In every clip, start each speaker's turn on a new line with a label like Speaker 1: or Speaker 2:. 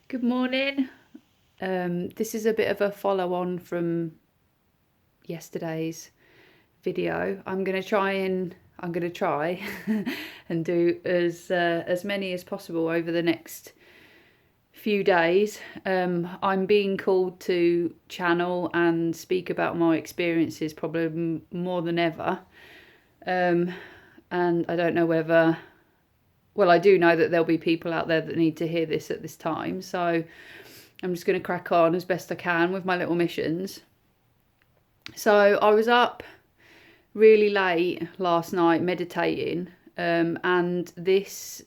Speaker 1: Good morning. This is a bit of a follow-on from yesterday's video. I'm going to try and do as many as possible over the next few days. I'm being called to channel and speak about my experiences probably more than ever. And I don't know whether, well, I do know that there'll be people out there that need to hear this at this time. So I'm just going to crack on as best I can with my little missions. So I was up really late last night meditating, and this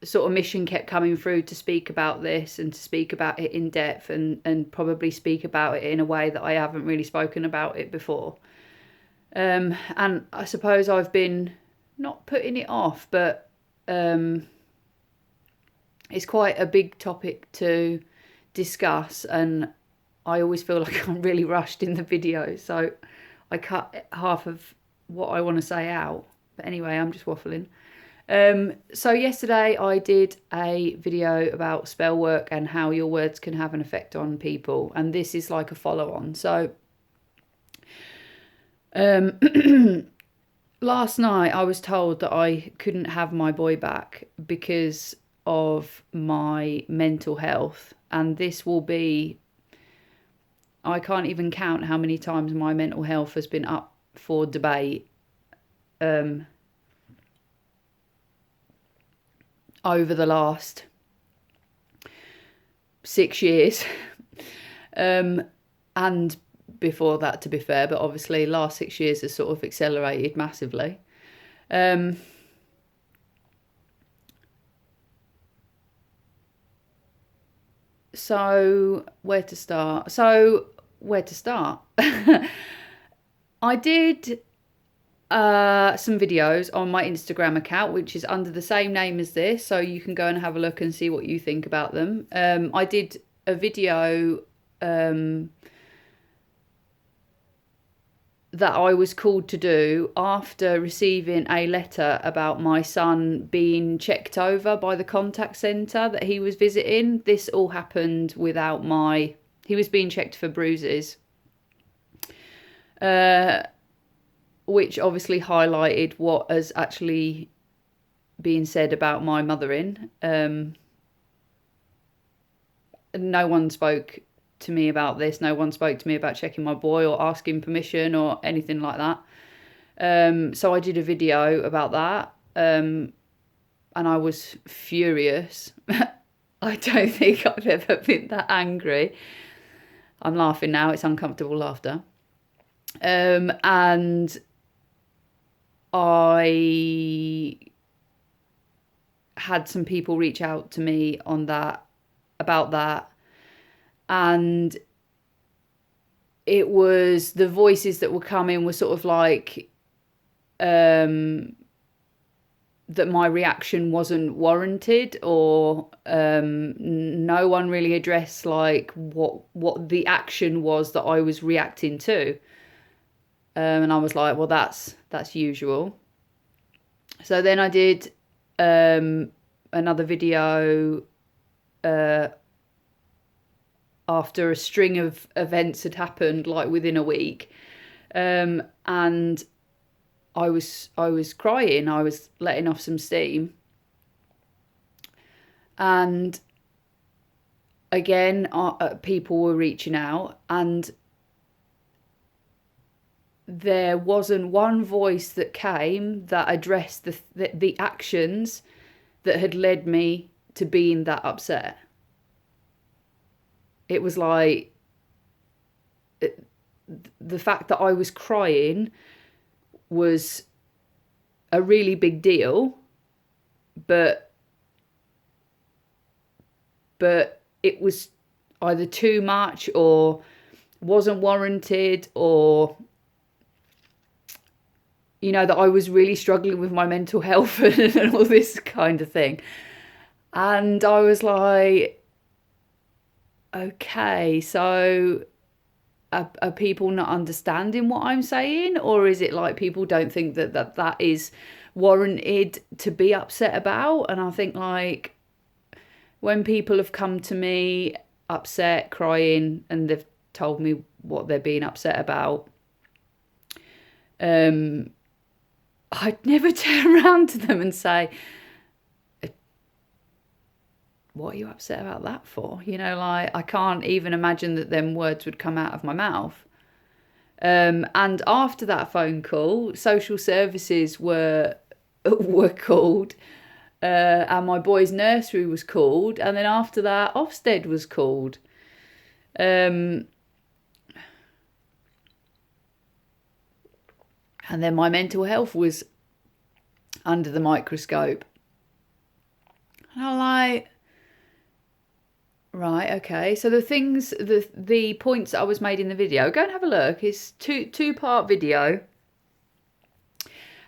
Speaker 1: sort of mission kept coming through to speak about this and to speak about it in depth and probably speak about it in a way that I haven't really spoken about it before. And I suppose I've been not putting it off, but it's quite a big topic to discuss, and I always feel like I'm really rushed in the video, so I cut half of what I want to say out. But anyway, I'm just waffling. So yesterday I did a video about spell work and how your words can have an effect on people, and this is like a follow-on. So last night I was told that I couldn't have my boy back because of my mental health, and this will be, I can't even count how many times my mental health has been up for debate over the last 6 years and before that, to be fair, but obviously last 6 years has sort of accelerated massively. So where to start? I did some videos on my Instagram account, which is under the same name as this, so you can go and have a look and see what you think about them. I did a video that I was called to do after receiving a letter about my son being checked over by the contact centre that he was visiting. This all happened without he was being checked for bruises, which obviously highlighted what has actually been said about my mothering. No one spoke to me about this. No one spoke to me about checking my boy or asking permission or anything like that. So I did a video about that, and I was furious. I don't think I've ever been that angry. I'm laughing now. It's uncomfortable laughter. And I had some people reach out to me on that, about that. And it was, the voices that were coming were sort of like that my reaction wasn't warranted, or no one really addressed like what the action was that I was reacting to. And I was like, well, that's usual. So then I did another video after a string of events had happened, like within a week, and I was crying. I was letting off some steam, and again, people were reaching out, and there wasn't one voice that came that addressed the actions that had led me to being that upset. It was like the fact that I was crying was a really big deal, but it was either too much or wasn't warranted, or that I was really struggling with my mental health and all this kind of thing. And I was like, okay, so are people not understanding what I'm saying? Or is it like people don't think that is warranted to be upset about. And I think, like, when people have come to me upset, crying, and they've told me what they're being upset about, I'd never turn around to them and say, what are you upset about that for? You know, like, I can't even imagine that them words would come out of my mouth. And after that phone call, social services were called, and my boy's nursery was called, and then after that, Ofsted was called. And then my mental health was under the microscope. And I'm like, right, okay. So the points that I was made in the video, go and have a look. It's two-part video.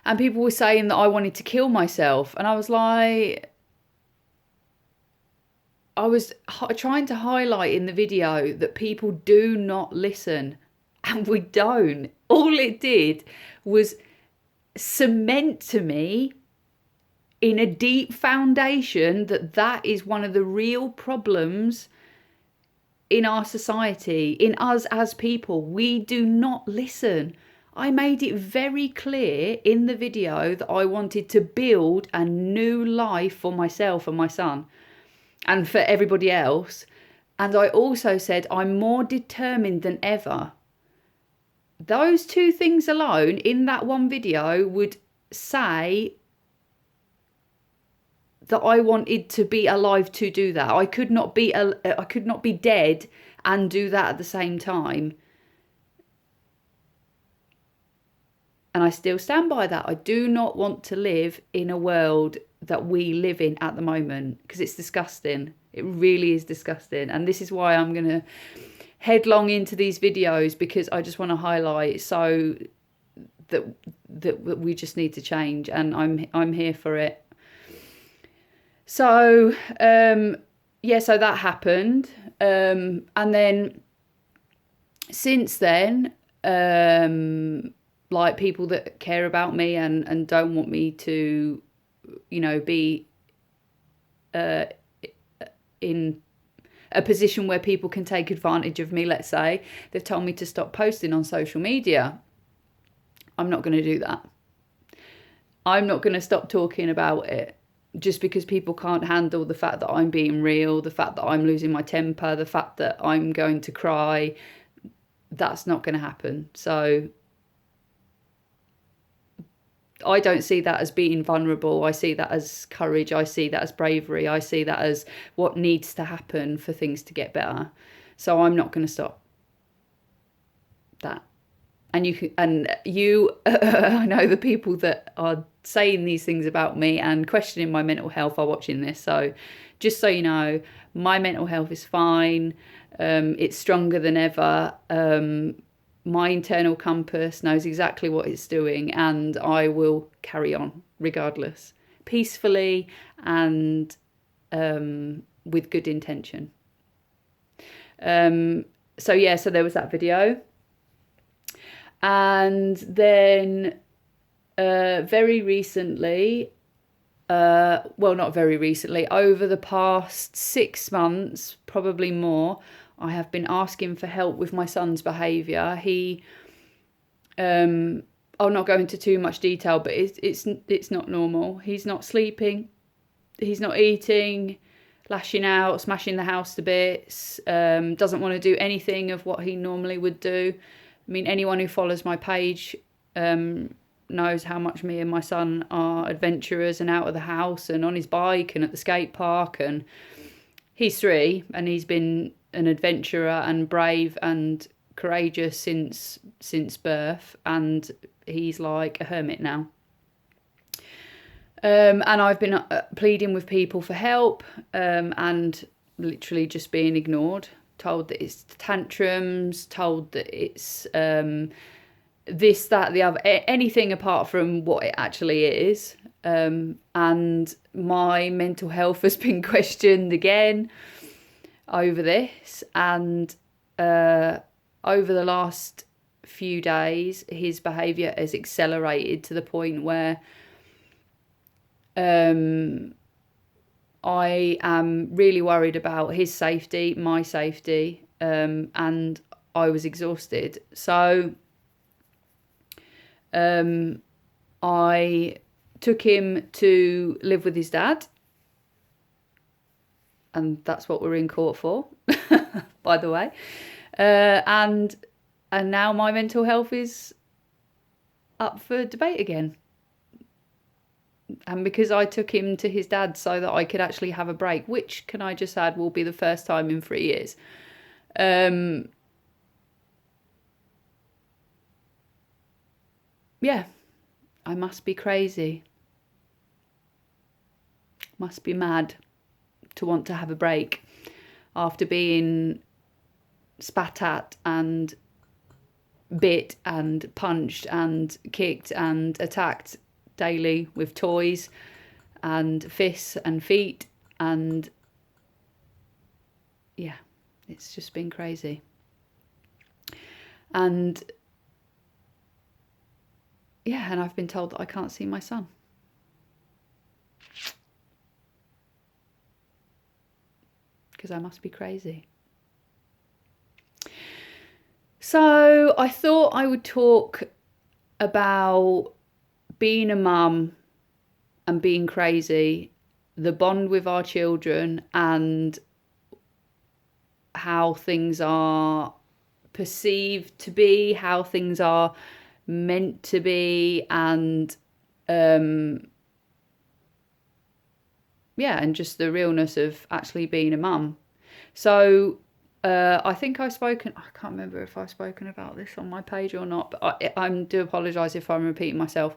Speaker 1: And people were saying that I wanted to kill myself. And I was like, I was trying to highlight in the video that people do not listen. And we don't. All it did was cement to me in a deep foundation that is one of the real problems in our society, in us as people. We do not listen. I made it very clear in the video that I wanted to build a new life for myself and my son and for everybody else. And I also said I'm more determined than ever. Those two things alone in that one video would say that I wanted to be alive to do that. I could not be dead and do that at the same time. And I still stand by that. I do not want to live in a world that we live in at the moment, because it's disgusting. It really is disgusting. And this is why I'm going to headlong into these videos, because I just want to highlight so that we just need to change, and I'm here for it. So, so that happened. And then since then, like, people that care about me and don't want me to, you know, be in a position where people can take advantage of me, let's say, they've told me to stop posting on social media. I'm not going to do that. I'm not going to stop talking about it. Just because people can't handle the fact that I'm being real, the fact that I'm losing my temper, the fact that I'm going to cry, that's not going to happen. So I don't see that as being vulnerable. I see that as courage. I see that as bravery. I see that as what needs to happen for things to get better. So I'm not going to stop that. And I know the people that are saying these things about me and questioning my mental health are watching this. So just so you know, my mental health is fine. It's stronger than ever. My internal compass knows exactly what it's doing, and I will carry on regardless, peacefully and with good intention. So there was that video. And then very recently, not very recently, over the past 6 months, probably more, I have been asking for help with my son's behaviour. I'll not go into too much detail, but it's not normal. He's not sleeping, he's not eating, lashing out, smashing the house to bits, doesn't want to do anything of what he normally would do. I mean, anyone who follows my page knows how much me and my son are adventurers and out of the house and on his bike and at the skate park. And he's 3 and he's been an adventurer and brave and courageous since birth. And he's like a hermit now. And I've been pleading with people for help and literally just being ignored. Told that it's tantrums, told that it's this, that, the other, anything apart from what it actually is. And my mental health has been questioned again over this. And over the last few days, his behaviour has accelerated to the point where I am really worried about his safety, my safety, and I was exhausted. So I took him to live with his dad, and that's what we're in court for, by the way. And now my mental health is up for debate again. And because I took him to his dad so that I could actually have a break, which, can I just add, will be the first time in 3 years. Yeah, I must be crazy. Must be mad to want to have a break after being spat at and bit and punched and kicked and attacked daily with toys and fists and feet, and yeah, it's just been crazy. And yeah, and I've been told that I can't see my son. Because I must be crazy. So I thought I would talk about being a mum and being crazy, the bond with our children, and how things are perceived to be, how things are meant to be, and yeah, and just the realness of actually being a mum. So I think I can't remember if I've spoken about this on my page or not, but I do apologise if I'm repeating myself.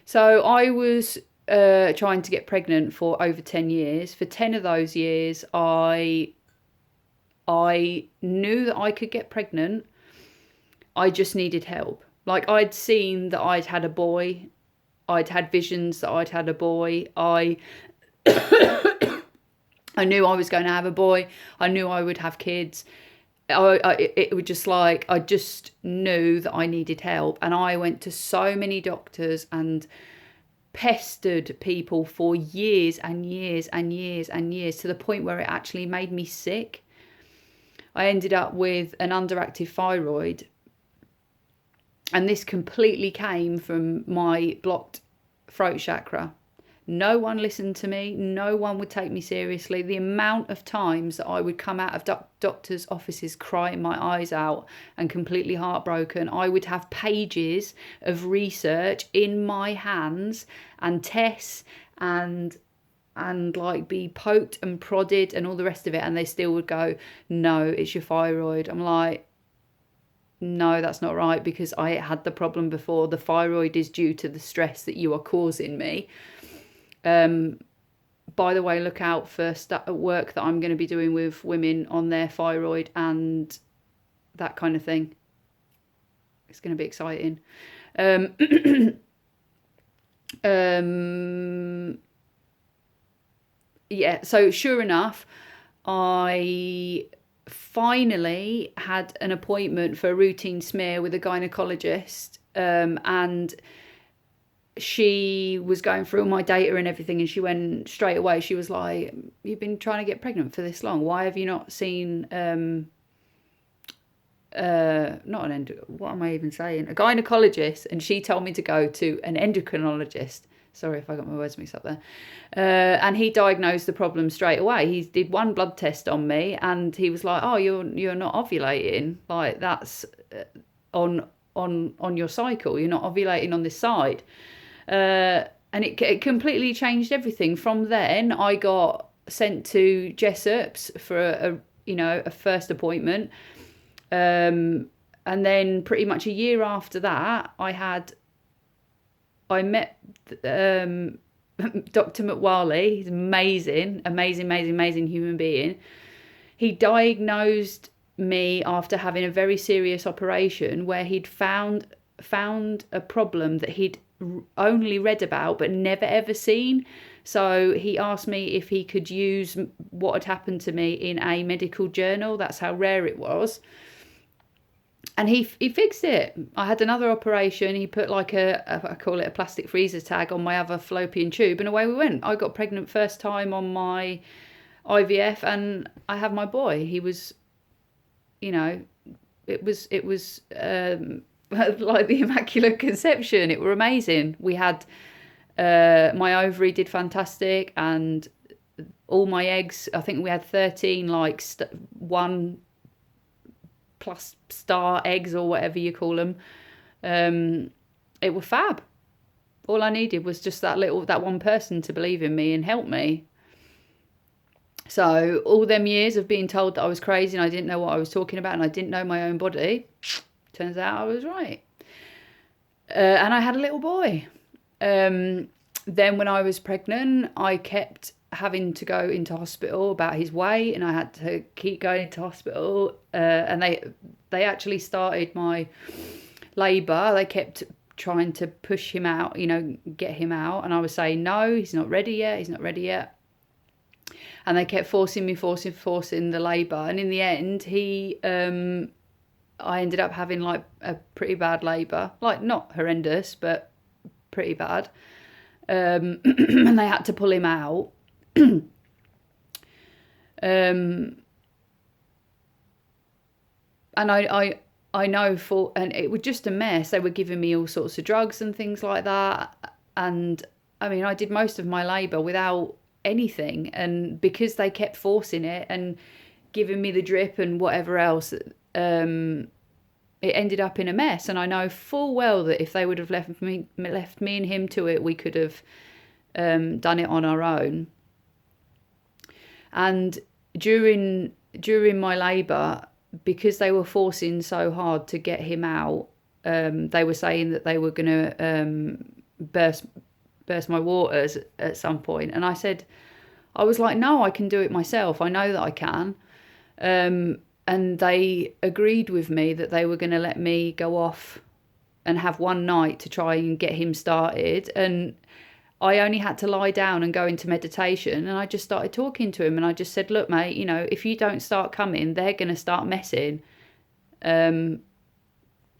Speaker 1: So I was trying to get pregnant for over 10 years. For 10 of those years, I knew that I could get pregnant. I just needed help. Like, I'd seen that I'd had a boy. I'd had visions that I'd had a boy. I knew I was going to have a boy. I knew I would have kids. It was just like, I just knew that I needed help. And I went to so many doctors and pestered people for years and years and years and years, to the point where it actually made me sick. I ended up with an underactive thyroid. And this completely came from my blocked throat chakra. No one listened to me. No one would take me seriously. The amount of times that I would come out of doctors' offices crying my eyes out and completely heartbroken. I would have pages of research in my hands and tests and like be poked and prodded and all the rest of it. And they still would go, no, it's your thyroid. I'm like, no, that's not right, because I had the problem before. The thyroid is due to the stress that you are causing me. By the way, look out for work that I'm going to be doing with women on their thyroid and that kind of thing. It's going to be exciting. Yeah, so sure enough, I finally had an appointment for a routine smear with a gynecologist, and she was going through all my data and everything, and she went straight away. She was like, you've been trying to get pregnant for this long. Why have you not seen, what am I even saying? A gynecologist. And she told me to go to an endocrinologist. Sorry if I got my words mixed up there. And he diagnosed the problem straight away. He did one blood test on me, and he was like, oh, you're not ovulating. Like, that's on your cycle. You're not ovulating on this side. And it completely changed everything. From then, I got sent to Jessop's for a first appointment. And then pretty much a year after that, I met Dr. McWally. He's amazing human being. He diagnosed me after having a very serious operation where he'd found a problem that he'd only read about but never ever seen. So he asked me if he could use what had happened to me in a medical journal. That's how rare it was. And he fixed it. I had another operation. He put like I call it a plastic freezer tag on my other fallopian tube, and away we went. I got pregnant first time on my IVF, and I have my boy. He was, you know, it was like the Immaculate Conception. It were amazing. We had my ovary did fantastic, and all my eggs. I think we had 13 like one plus star eggs or whatever you call them. It were fab. All I needed was just that one person to believe in me and help me. So all them years of being told that I was crazy and I didn't know what I was talking about and I didn't know my own body, turns out I was right. And I had a little boy. Then when I was pregnant, I kept having to go into hospital about his weight, and I had to keep going into hospital. And they actually started my labour. They kept trying to push him out, get him out. And I was saying, no, he's not ready yet. And they kept forcing the labour. And in the end, I ended up having like a pretty bad labour. Like not horrendous, but pretty bad. And they had to pull him out. And I know and it was just a mess. They were giving me all sorts of drugs and things like that. And I mean, I did most of my labour without anything. And because they kept forcing it and giving me the drip and whatever else, it ended up in a mess. And I know full well that if they would have left me and him to it, we could have done it on our own. And during my labour, because they were forcing so hard to get him out, they were saying that they were going to burst my waters at some point. And I was like, no, I can do it myself. I know that I can. And they agreed with me that they were going to let me go off and have one night to try and get him started. And I only had to lie down and go into meditation, and I just started talking to him, and I just said, look, mate, if you don't start coming, they're going to start messing. We're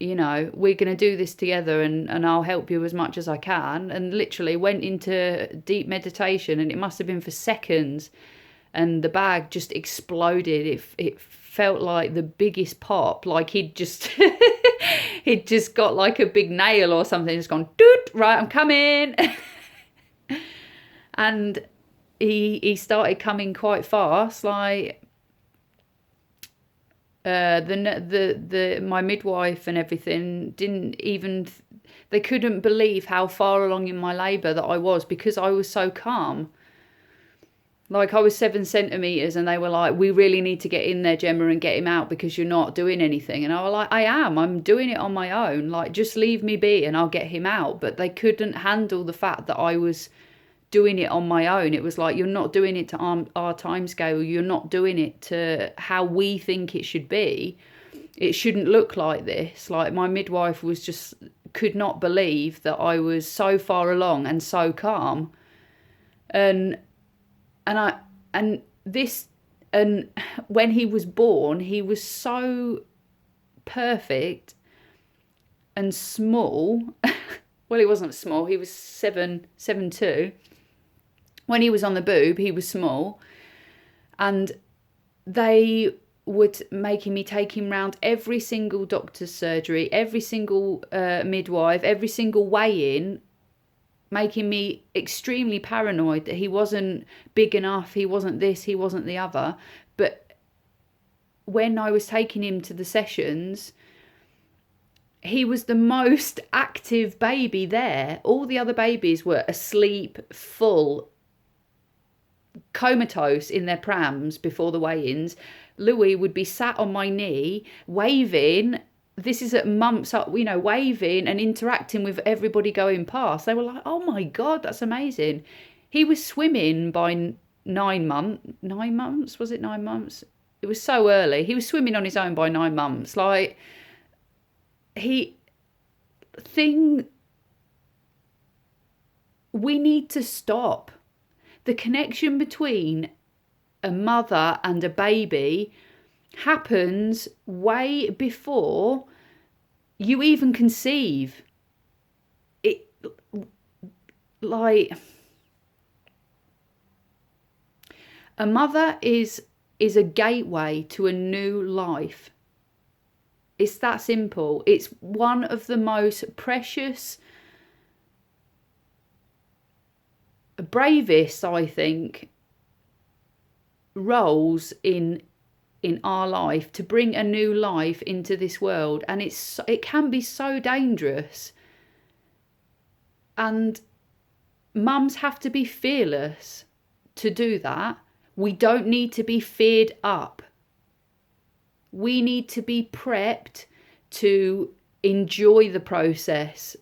Speaker 1: going to do this together, and I'll help you as much as I can. And literally went into deep meditation, and it must have been for seconds, and the bag just exploded. It felt like the biggest pop, like he'd just got like a big nail or something, just gone, doot, right, I'm coming. And he started coming quite fast. Like my midwife and everything they couldn't believe how far along in my labour that I was, because I was so calm. Like I was 7 centimetres, and they were like, we really need to get in there, Gemma, and get him out because you're not doing anything. And I was like, I'm doing it on my own. Like, just leave me be and I'll get him out. But they couldn't handle the fact that I was doing it on my own. It was like, you're not doing it to our time scale. You're not doing it to how we think it should be. It shouldn't look like this. Like, my midwife could not believe that I was so far along and so calm. And when he was born, he was so perfect and small. Well, he wasn't small. He was 7'2". When he was on the boob, he was small. And they would making me take him round every single doctor's surgery, every single midwife, every single weigh-in, making me extremely paranoid that he wasn't big enough, he wasn't this, he wasn't the other. But when I was taking him to the sessions, he was the most active baby there. All the other babies were asleep, full, comatose in their prams before the weigh-ins. Louis would be sat on my knee, waving. This is at months up, waving and interacting with everybody going past. They were like, oh my God, that's amazing. He was swimming by 9 months. 9 months? Was it 9 months? It was so early. He was swimming on his own by 9 months. Like, we need to stop. The connection between a mother and a baby happens way before you even conceive. It, like, a mother is a gateway to a new life. It's that simple. It's one of the most precious, bravest, I think, roles in our life, to bring a new life into this world. And it can be so dangerous. And mums have to be fearless to do that. We don't need to be feared up. We need to be prepped to enjoy the process,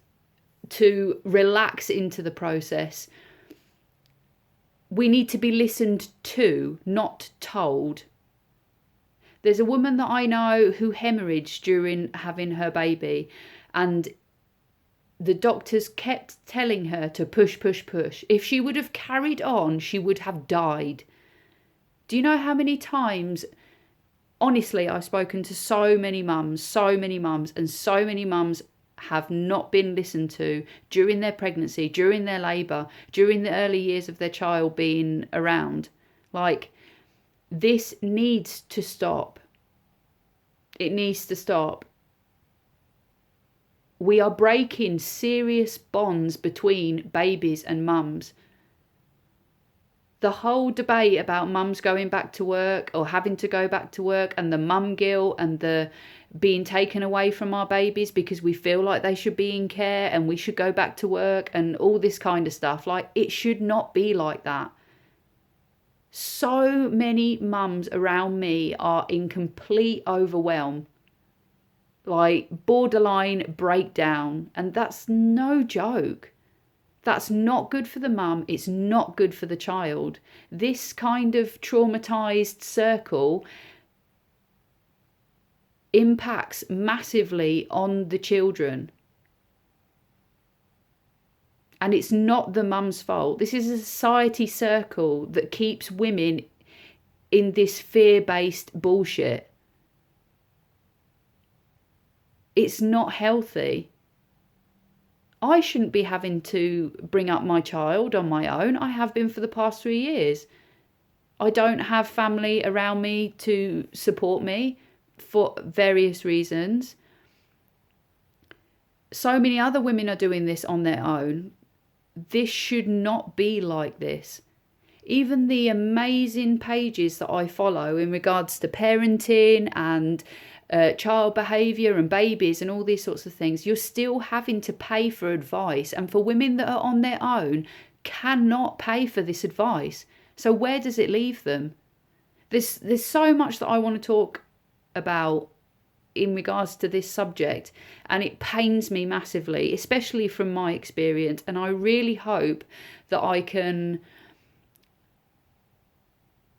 Speaker 1: to relax into the process. We need to be listened to, not told. There's a woman that I know who hemorrhaged during having her baby, and the doctors kept telling her to push, push, push. If she would have carried on, she would have died. Do you know how many times, honestly, I've spoken to so many mums, and so many mums have not been listened to during their pregnancy, during their labour, during the early years of their child being around. Like, this needs to stop. It needs to stop. We are breaking serious bonds between babies and mums. The whole debate about mums going back to work or having to go back to work, and the mum guilt and the being taken away from our babies because we feel like they should be in care and we should go back to work and all this kind of stuff. Like, it should not be like that. So many mums around me are in complete overwhelm, like borderline breakdown, and that's no joke. That's not good for the mum. It's not good for the child. This kind of traumatized circle impacts massively on the children. And it's not the mum's fault. This is a society circle that keeps women in this fear-based bullshit. It's not healthy. I shouldn't be having to bring up my child on my own. I have been for the past 3 years. I don't have family around me to support me for various reasons. So many other women are doing this on their own. This should not be like this. Even the amazing pages that I follow in regards to parenting and child behaviour and babies and all these sorts of things, you're still having to pay for advice. And for women that are on their own, cannot pay for this advice. So where does it leave them? There's so much that I want to talk about in regards to this subject, and it pains me massively, especially from my experience. And I really hope that I can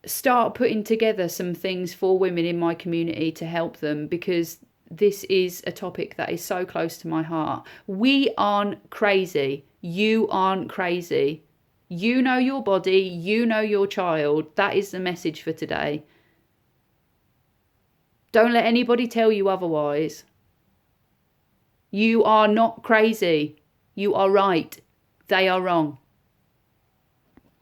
Speaker 1: start putting together some things for women in my community to help them, because this is a topic that is so close to my heart. We aren't crazy. You aren't crazy. You know your body, you know your child. That is the message for today. Don't let anybody tell you otherwise. You are not crazy. You are right. They are wrong.